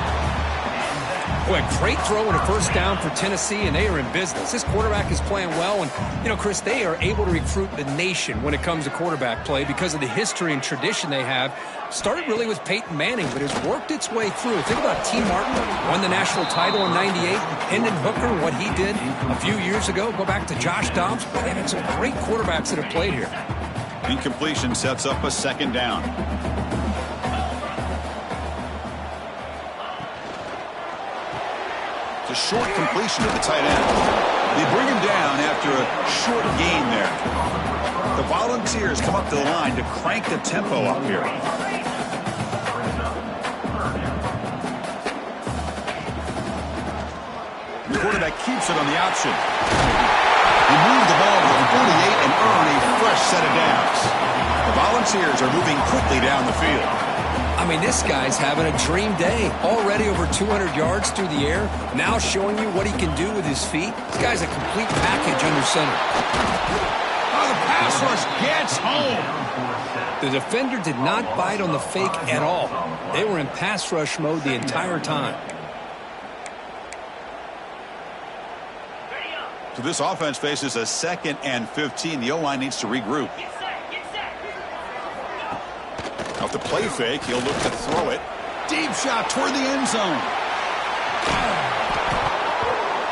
Boy, a great throw and a first down for Tennessee, and they are in business. This quarterback is playing well, and, you know, Chris, they are able to recruit the nation when it comes to quarterback play because of the history and tradition they have. Started really with Peyton Manning, but has worked its way through. Think about T. Martin, won the national title in '98. Hendon Hooker, what he did a few years ago. Go back to Josh Dobbs. Boy, they've had some great quarterbacks that have played here. Incompletion sets up a second down. It's a short completion to the tight end. They bring him down after a short gain there. The Volunteers come up to the line to crank the tempo up here. The quarterback keeps it on the option. He moved the ball to the 48 and earned a fresh set of downs. The Volunteers are moving quickly down the field. I mean, this guy's having a dream day. Already over 200 yards through the air. Now showing you what he can do with his feet. This guy's a complete package under center. Oh, the pass rush gets home. The defender did not bite on the fake at all. They were in pass rush mode the entire time. So this offense faces a 2nd and 15. The O-line needs to regroup. Off the play fake, he'll look to throw it. Deep shot toward the end zone.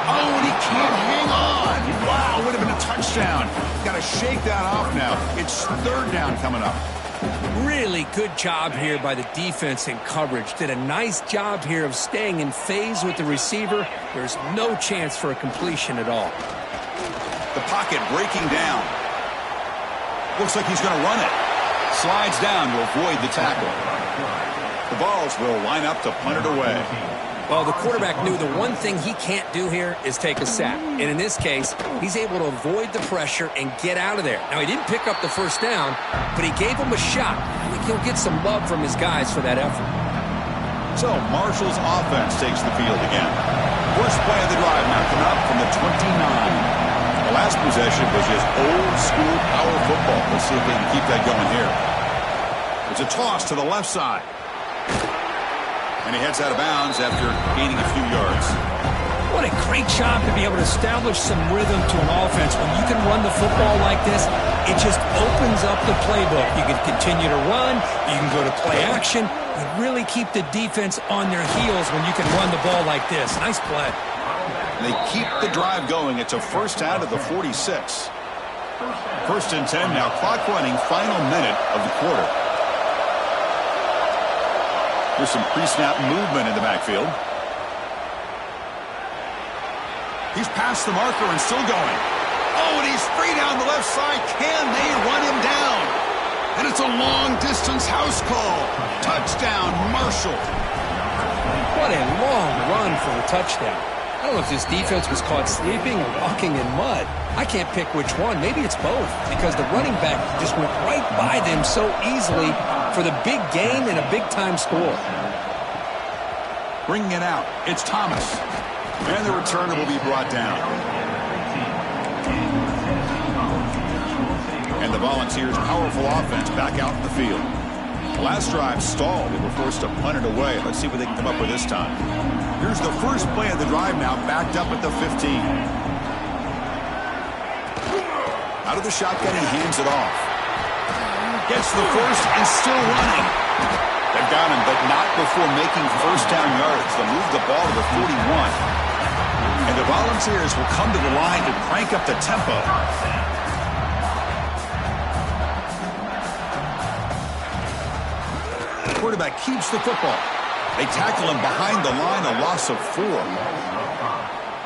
Oh, and he can't hang on. Wow, would have been a touchdown. Got to shake that off now. It's third down coming up. Really good job here by the defense in coverage. Did a nice job here of staying in phase with the receiver. There's no chance for a completion at all. The pocket breaking down. Looks like he's going to run it. Slides down to avoid the tackle. The Vols will line up to punt it away. Well, the quarterback knew the one thing he can't do here is take a sack. And in this case, he's able to avoid the pressure and get out of there. Now, he didn't pick up the first down, but he gave him a shot. I think he'll get some love from his guys for that effort. So, Marshall's offense takes the field again. First play of the drive now coming up from the 29. The last possession was just old-school power football. Let's see if they can keep that going here. It's a toss to the left side. And he heads out of bounds after gaining a few yards. What a great job to be able to establish some rhythm to an offense. When you can run the football like this, it just opens up the playbook. You can continue to run. You can go to play action. You really keep the defense on their heels when you can run the ball like this. Nice play. They keep the drive going. It's a first down to the 46. First and 10 now. Clock running. Final minute of the quarter. There's some pre-snap movement in the backfield. He's past the marker and still going. Oh, and he's free down the left side. Can they run him down? And it's a long-distance house call. Touchdown, Marshall. What a long run for a touchdown. I don't know if this defense was caught sleeping or walking in mud. I can't pick which one. Maybe it's both because the running back just went right by them so easily for the big gain and a big-time score. Bringing it out, it's Thomas. And the returner will be brought down. And the Volunteers' powerful offense back out in the field. The last drive stalled. They were forced to punt it away. Let's see what they can come up with this time. Here's the first play of the drive now, backed up at the 15. Out of the shotgun, he hands it off. Gets the first and still running. They've got him, but not before making first down yards. They'll move the ball to the 41. And the Volunteers will come to the line to crank up the tempo. The quarterback keeps the football. They tackle him behind the line, a loss of 4.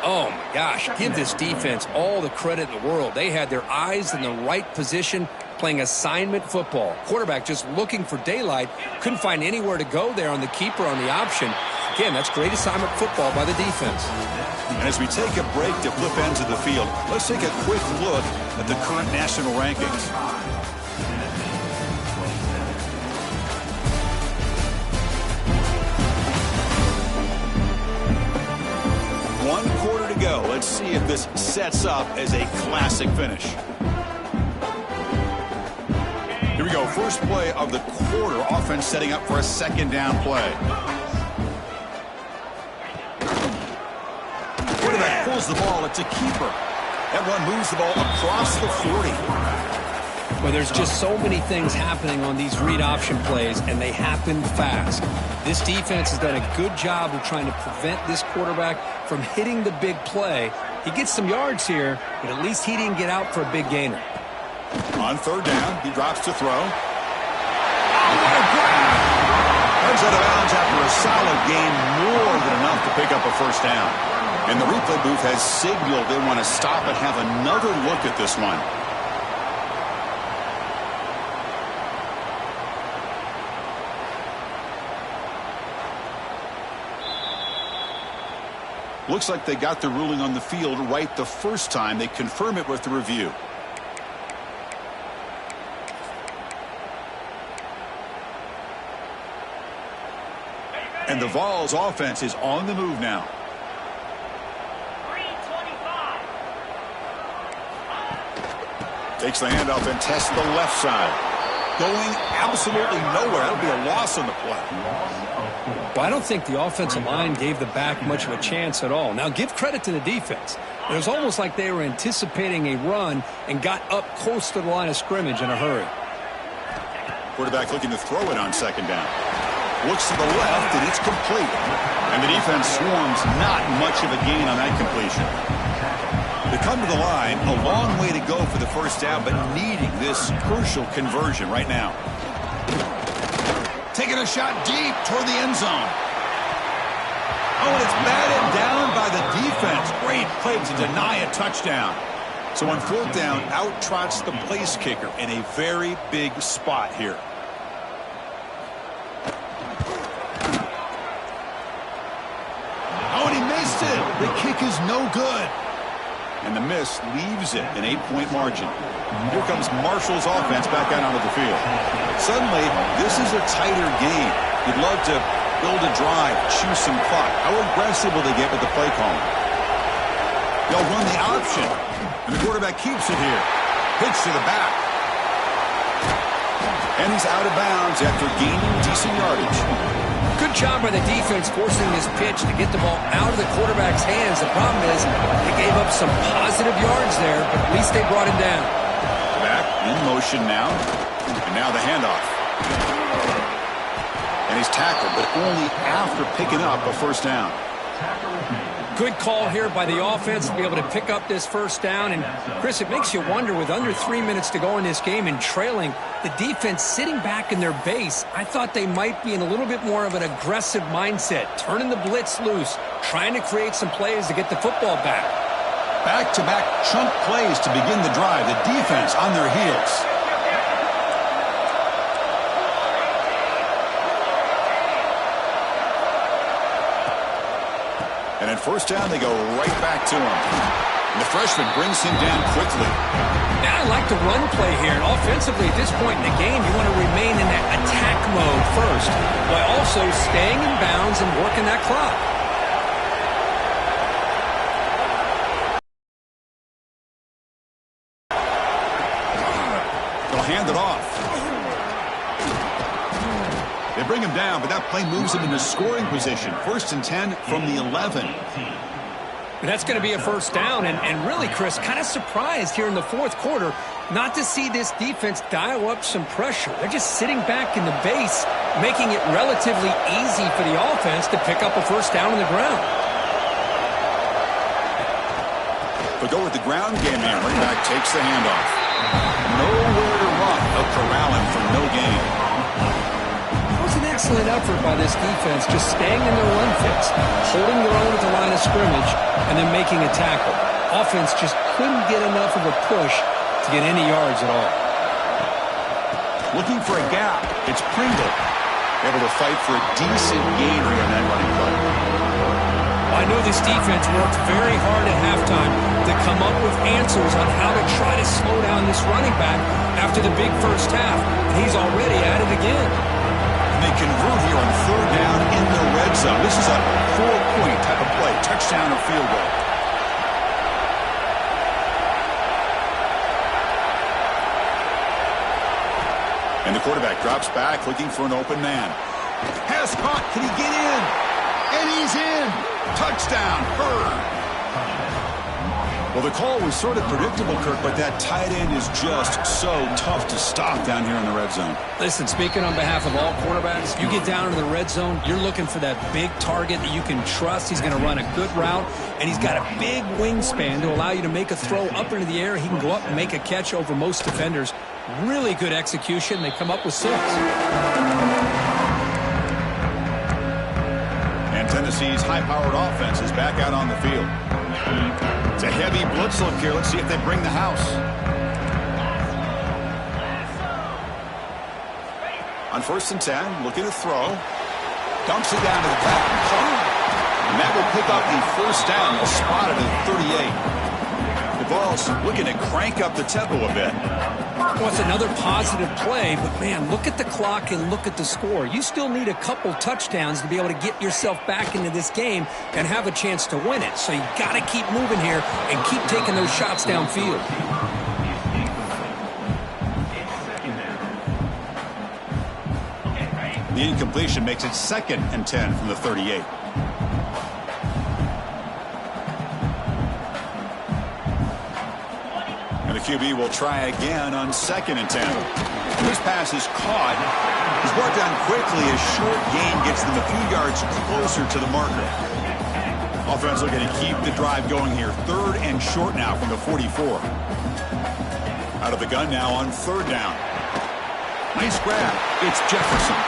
Oh, my gosh. Give this defense all the credit in the world. They had their eyes in the right position, playing assignment football. Quarterback just looking for daylight. Couldn't find anywhere to go there on the keeper on the option. Again, that's great assignment football by the defense. And as we take a break to flip ends of the field, let's take a quick look at the current national rankings. One quarter to go. Let's see if this sets up as a classic finish. Here we go. First play of the quarter. Offense setting up for a second down play. Quarterback pulls the ball. It's a keeper. That run moves the ball across the 40. Well, there's just so many things happening on these read option plays, and they happen fast. This defense has done a good job of trying to prevent this quarterback from hitting the big play. He gets some yards here, but at least he didn't get out for a big gainer. On third down, he drops to throw. Oh, what a grab! Runs out of bounds after a solid gain, more than enough to pick up a first down. And the replay booth has signaled they want to stop and have another look at this one. Looks like they got the ruling on the field right the first time. They confirm it with the review. And the Vols offense is on the move now. Takes the handoff and tests the left side. Going absolutely nowhere. That'll be a loss on the play. Well, I don't think the offensive line gave the back much of a chance at all. Now, give credit to the defense. It was almost like they were anticipating a run and got up close to the line of scrimmage in a hurry. Quarterback looking to throw it on second down. Looks to the left, and it's complete. And the defense swarms, not much of a gain on that completion. They come to the line, a long way to go for the first down, but needing this crucial conversion right now. Taking a shot deep toward the end zone. Oh, and it's batted down by the defense. Great play to deny a touchdown. So on fourth down, out trots the place kicker in a very big spot here. Oh, and he missed it. The kick is no good. And the miss leaves it an 8-point margin. Here comes Marshall's offense back out onto the field. Suddenly, this is a tighter game. You'd love to build a drive, choose some clock. How aggressive will they get with the play calling? They'll run the option. And the quarterback keeps it here. Pitch to the back. And he's out of bounds after gaining decent yardage. Good job by the defense forcing this pitch to get the ball out of the quarterback's hands. The problem is they gave up some positive yards there, but at least they brought him down. Back in motion now. And now the handoff. And he's tackled, but only after picking up a first down. Good call here by the offense to be able to pick up this first down. And, Chris, it makes you wonder, with under 3 minutes to go in this game and trailing, the defense sitting back in their base, I thought they might be in a little bit more of an aggressive mindset, turning the blitz loose, trying to create some plays to get the football back. Back-to-back chunk plays to begin the drive. The defense on their heels. And at first down, they go right back to him. And the freshman brings him down quickly. Now I like the run play here. And offensively, at this point in the game, you want to remain in that attack mode first, while also staying in bounds and working that clock. They'll hand it off. They bring him down, but that play moves him into scoring position. 1st and 10 from the 11. And that's going to be a first down. And really, Chris, kind of surprised here in the fourth quarter not to see this defense dial up some pressure. They're just sitting back in the base, making it relatively easy for the offense to pick up a first down on the ground. They'll go with the ground game here. Running back takes the handoff. Nowhere to run. They'll corral him for no gain. It was an excellent effort by this defense, just staying in their run fits, holding their own at the line of scrimmage, and then making a tackle. Offense just couldn't get enough of a push to get any yards at all. Looking for a gap. It's Pringle. Able to fight for a decent gain here in that running play. I know this defense worked very hard at halftime to come up with answers on how to try to slow down this running back after the big first half. And he's already at it again. And they convert here on third down in the red zone. This is a 4-point type of play. Touchdown or field goal. And the quarterback drops back looking for an open man. Pass caught. Can he get in? And he's in. Touchdown, Bird. Well, the call was sort of predictable, Kirk, but that tight end is just so tough to stop down here in the red zone. Listen, speaking on behalf of all quarterbacks, you get down into the red zone, you're looking for that big target that you can trust. He's going to run a good route, and he's got a big wingspan to allow you to make a throw up into the air. He can go up and make a catch over most defenders. Really good execution. They come up with 6. And Tennessee's high-powered offense is back out on the field. It's a heavy blitz look here. Let's see if they bring the house. On 1st and 10, looking to throw. Dumps it down to the back and caught. And that will pick up the first down. They'll spot it at 38. The Vols looking to crank up the tempo a bit. Well, it's another positive play, but, man, look at the clock and look at the score. You still need a couple touchdowns to be able to get yourself back into this game and have a chance to win it. So you got to keep moving here and keep taking those shots downfield. The incompletion makes it 2nd and 10 from the 38. The QB will try again on 2nd and 10. This pass is caught. He's brought down quickly. A short gain gets them a few yards closer to the marker. Offense looking to keep the drive going here. 3rd and short now from the 44. Out of the gun now on 3rd down. Nice grab. It's Jefferson.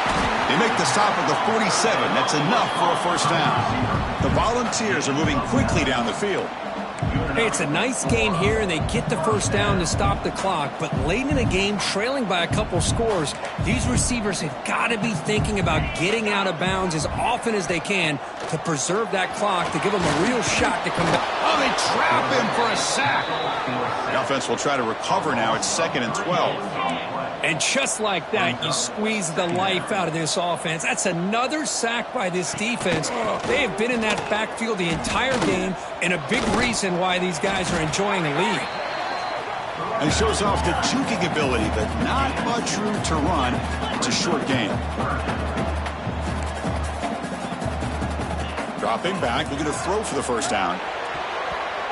They make the stop at the 47. That's enough for a first down. The Volunteers are moving quickly down the field. Hey, it's a nice gain here, and they get the first down to stop the clock. But late in the game, trailing by a couple scores, these receivers have got to be thinking about getting out of bounds as often as they can to preserve that clock, to give them a real shot to come back. Oh, they trap him for a sack. The offense will try to recover now. It's 2nd and 12. And just like that, you squeeze the life out of this offense. That's another sack by this defense. They have been in that backfield the entire game, and a big reason why these guys are enjoying the lead. And shows off the juking ability, but not much room to run. It's a short game. Dropping back, looking to throw for the first down.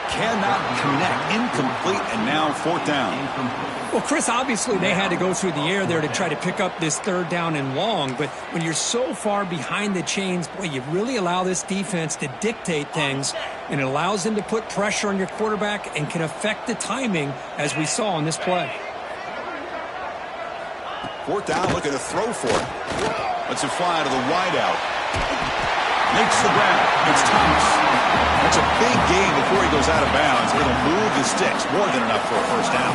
Cannot connect, incomplete, and now 4th down. Well, Chris, obviously they had to go through the air there to try to pick up this 3rd down and long, but when you're so far behind the chains, boy, you really allow this defense to dictate things, and it allows them to put pressure on your quarterback and can affect the timing, as we saw on this play. 4th down, looking to throw for it. Lets it fly to the wideout. Makes the grab. It's Thomas. That's a big gain before he goes out of bounds. It'll move the sticks, more than enough for a first down.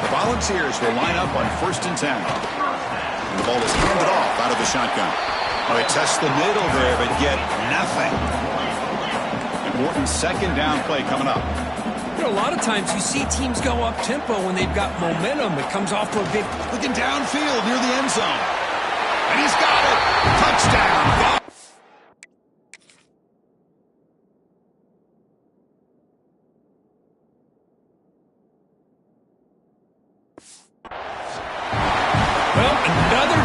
The Volunteers will line up on 1st and 10. And the ball is handed off out of the shotgun. Oh, they test the middle there, but get nothing. Important 2nd down play coming up. You know, a lot of times you see teams go up-tempo when they've got momentum. It comes off for a big... Looking downfield near the end zone. And he's got it. Touchdown.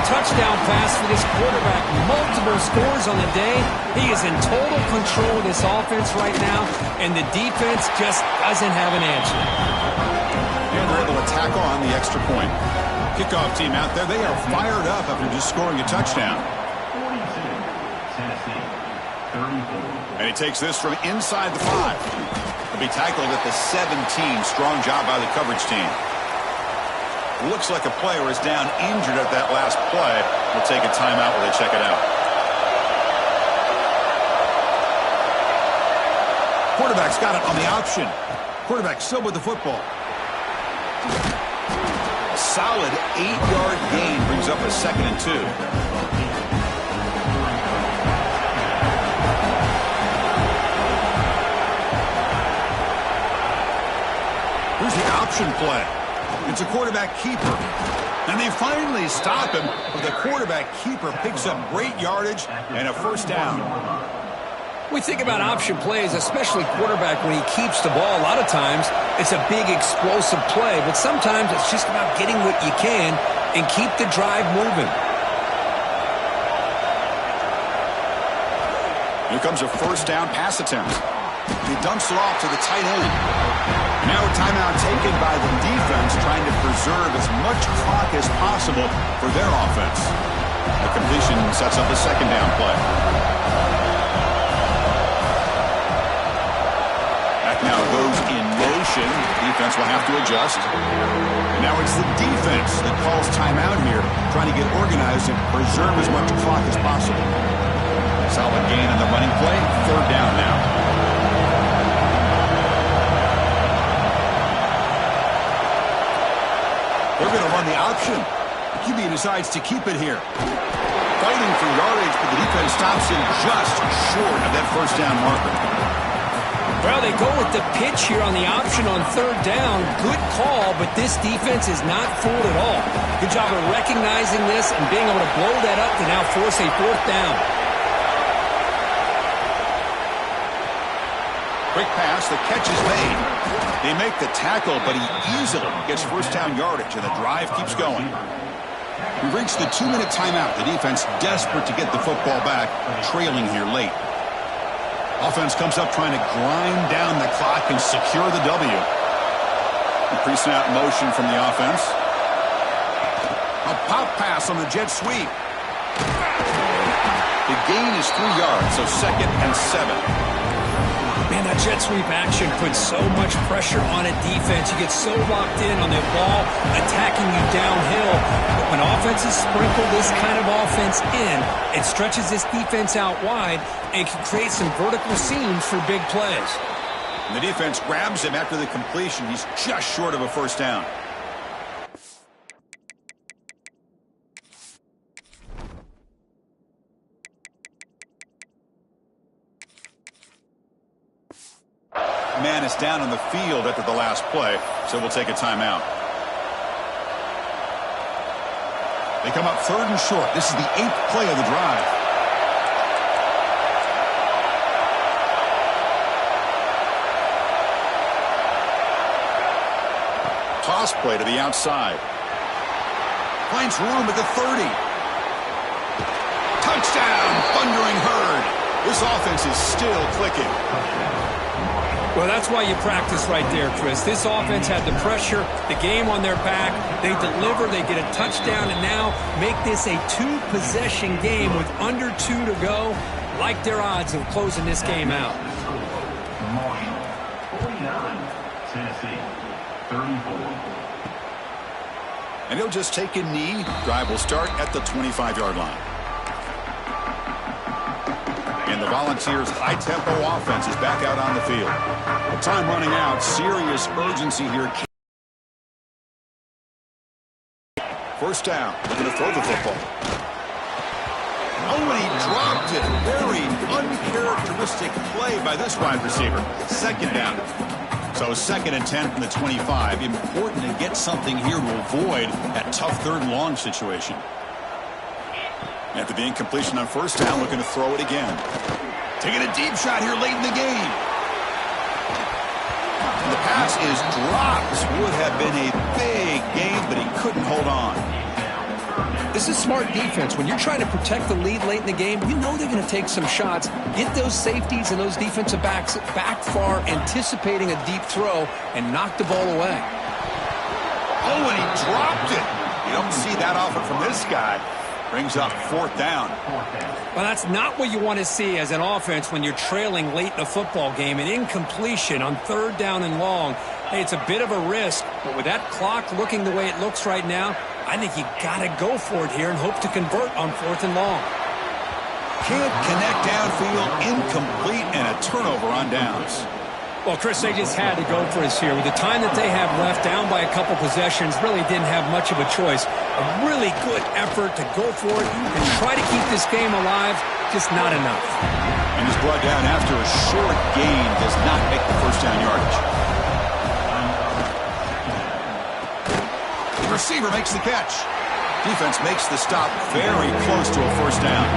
Touchdown pass for this quarterback. Multiple scores on the day. He is in total control of this offense right now, and the defense just doesn't have an answer. And they're able to tack on the extra point. Kickoff team out there, they are fired up after just scoring a touchdown. And he takes this from inside the 5. The He'll be tackled at the 17. Strong job by the coverage team. Looks like a player is down injured at that last play. We'll take a timeout while they check it out. Quarterback's got it on the option. Quarterback still with the football. A solid 8-yard gain brings up a 2nd and 2. Here's the option play. It's a quarterback keeper. And they finally stop him, but the quarterback keeper picks up great yardage and a 1st down. We think about option plays, especially quarterback when he keeps the ball. A lot of times, it's a big explosive play, but sometimes it's just about getting what you can and keep the drive moving. Here comes a 1st down pass attempt. He dumps it off to the tight end. Now a timeout taken by the defense, trying to preserve as much clock as possible for their offense. The completion sets up a 2nd down play. Back now goes in motion. Defense will have to adjust. And now it's the defense that calls timeout here, trying to get organized and preserve as much clock as possible. Solid gain on the running play. 3rd down now. They're going to run the option. QB decides to keep it here. Fighting for yardage, but the defense stops him just short of that 1st down marker. Well, they go with the pitch here on the option on 3rd down. Good call, but this defense is not fooled at all. Good job of recognizing this and being able to blow that up to now force a 4th down. Quick pass, the catch is made. They make the tackle, but he easily gets 1st down yardage, and the drive keeps going. We've reached the 2-minute timeout. The defense desperate to get the football back, trailing here late. Offense comes up trying to grind down the clock and secure the W. Pre-snap motion from the offense. A pop pass on the jet sweep. The gain is 3 yards, so 2nd and 7. Man, that jet sweep action puts so much pressure on a defense. You get so locked in on the ball attacking you downhill. But when offenses sprinkle this kind of offense in, it stretches this defense out wide and can create some vertical seams for big plays. And the defense grabs him after the completion. He's just short of a 1st down. Man is down on the field after the last play, so we'll take a timeout. They come up 3rd and short. This is the 8th play of the drive. Toss play to the outside. Finds room at the 30. Touchdown, Thundering Herd. This offense is still clicking. Well, that's why you practice right there, Chris. This offense had the pressure, the game on their back. They deliver, they get a touchdown, and now make this a 2-possession game with under 2 to go. Like their odds of closing this game out. 49, Tennessee, 34. And he'll just take a knee. Drive will start at the 25-yard line. And the Volunteers' high-tempo offense is back out on the field. With time running out, serious urgency here. 1st down. Looking to throw the football. Oh, and he dropped it. Very uncharacteristic play by this wide receiver. 2nd down. So 2nd and 10 from the 25. Important to get something here to avoid that tough 3rd and long situation. After the incompletion on 1st down, looking to throw it again. Taking a deep shot here late in the game. And the pass is dropped. Would have been a big game, but he couldn't hold on. This is smart defense. When you're trying to protect the lead late in the game, you know they're going to take some shots. Get those safeties and those defensive backs back far, anticipating a deep throw, and knock the ball away. Oh, and he dropped it. You don't see that often from this guy. Brings up 4th down. Well, that's not what you want to see as an offense when you're trailing late in a football game. An incompletion on 3rd down and long. Hey, it's a bit of a risk, but with that clock looking the way it looks right now, I think you got to go for it here and hope to convert on 4th and long. Can't connect downfield, incomplete, and a turnover on downs. Well, Chris, they just had to go for us here. With the time that they have left, down by a couple possessions, really didn't have much of a choice. A really good effort to go for it and try to keep this game alive, just not enough. And is brought down after a short gain, does not make the 1st down yardage. The receiver makes the catch. Defense makes the stop very close to a 1st down.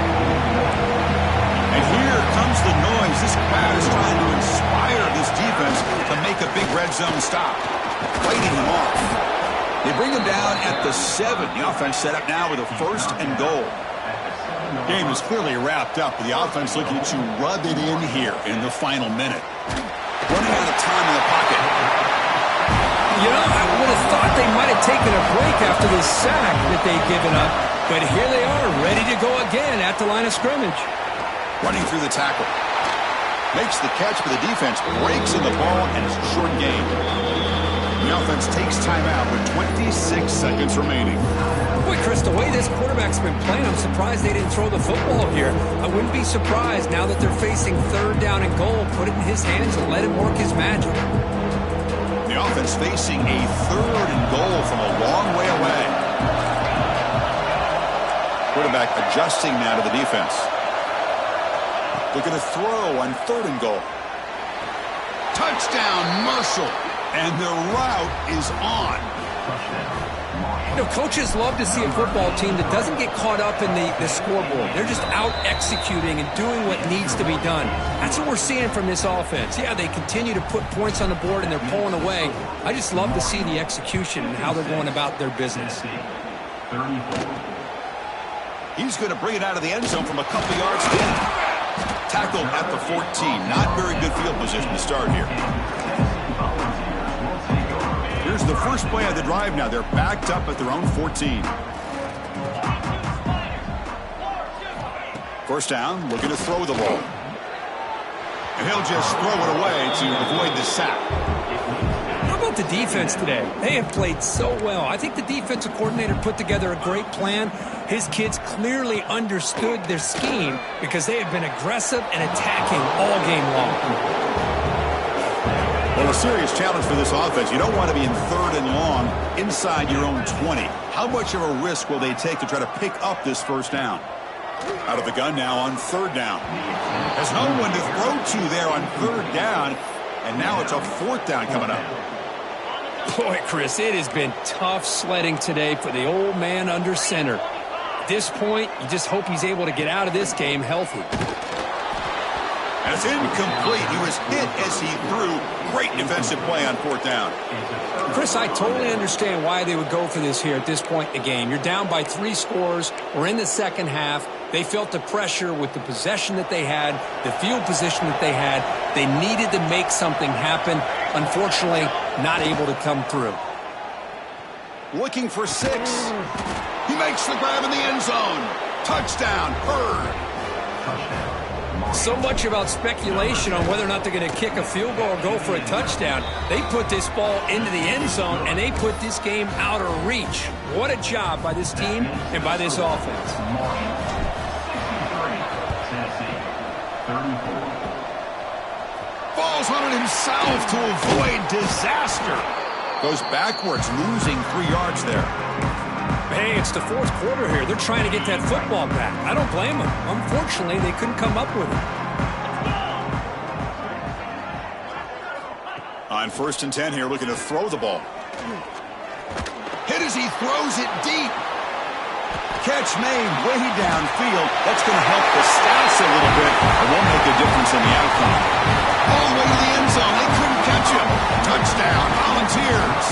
And here comes the noise. This crowd is trying to inspire this defense to make a big red zone stop. Fighting them off. They bring him down at the 7. The offense set up now with a 1st and goal. Game is clearly wrapped up, with the offense looking to rub it in here in the final minute. Running out of time in the pocket. You know, I would have thought they might have taken a break after this sack that they'd given up. But here they are, ready to go again at the line of scrimmage. Running through the tackle. Makes the catch, but the defense breaks in the ball, and it's a short gain. The offense takes timeout with 26 seconds remaining. Boy, Chris, the way this quarterback's been playing, I'm surprised they didn't throw the football here. I wouldn't be surprised now that they're facing 3rd down and goal. Put it in his hands and let him work his magic. The offense facing a 3rd and goal from a long way away. Quarterback adjusting now to the defense. Looking to throw on 3rd and goal. Touchdown, Marshall. And the route is on. You know, coaches love to see a football team that doesn't get caught up in the scoreboard. They're just out executing and doing what needs to be done. That's what we're seeing from this offense. Yeah, they continue to put points on the board and they're pulling away. I just love to see the execution and how they're going about their business. He's going to bring it out of the end zone from a couple yards in. Tackled at the 14. Not very good field position to start here. Here's the first play of the drive now. They're backed up at their own 14. 1st down, looking to throw the ball. And he'll just throw it away to avoid the sack. How about the defense today? They have played so well. I think the defensive coordinator put together a great plan. His kids clearly understood their scheme because they have been aggressive and attacking all game long. Well, a serious challenge for this offense. You don't want to be in 3rd and long inside your own 20. How much of a risk will they take to try to pick up this 1st down? Out of the gun now on 3rd down. Has no one to throw to there on 3rd down, and now it's a 4th down coming up. Boy, Chris, it has been tough sledding today for the old man under center. At this point, you just hope he's able to get out of this game healthy. That's incomplete. He was hit as he threw. Great defensive play on 4th down. Chris, I totally understand why they would go for this here at this point in the game. You're down by 3 scores. We're in the second half. They felt the pressure with the possession that they had, the field position that they had. They needed to make something happen. Unfortunately, not able to come through. Looking for 6. He makes the grab in the end zone. Touchdown, Hurd. So much about speculation on whether or not they're going to kick a field goal or go for a touchdown. They put this ball into the end zone, and they put this game out of reach. What a job by this team and by this offense. Falls on it himself to avoid disaster. Goes backwards, losing 3 yards there. Hey, it's the 4th quarter here. They're trying to get that football back. I don't blame them. Unfortunately, they couldn't come up with it. On 1st and 10 here, looking to throw the ball. Hit as he throws it deep. Catch made way downfield. That's going to help the stats a little bit. It won't make a difference in the outcome. All the way to the end zone. They couldn't catch him. Touchdown, Volunteers.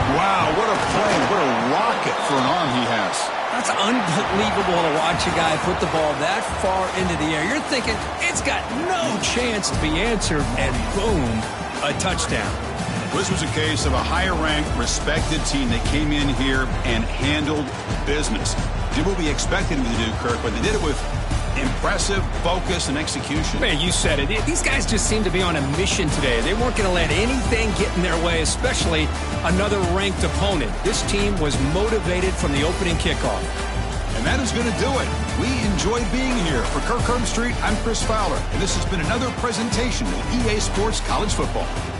Wow, what a play. What a rocket for an arm he has. That's unbelievable to watch a guy put the ball that far into the air. You're thinking, it's got no chance to be answered, and boom, a touchdown. This was a case of a higher-ranked, respected team that came in here and handled business. Did what we expected them to do, Kirk, but they did it with impressive focus and execution. Man, you said it. These guys just seem to be on a mission today. They weren't going to let anything get in their way, especially another ranked opponent. This team was motivated from the opening kickoff. And that is going to do it. We enjoyed being here. For Kirk Street, I'm Chris Fowler, and this has been another presentation of EA Sports College Football.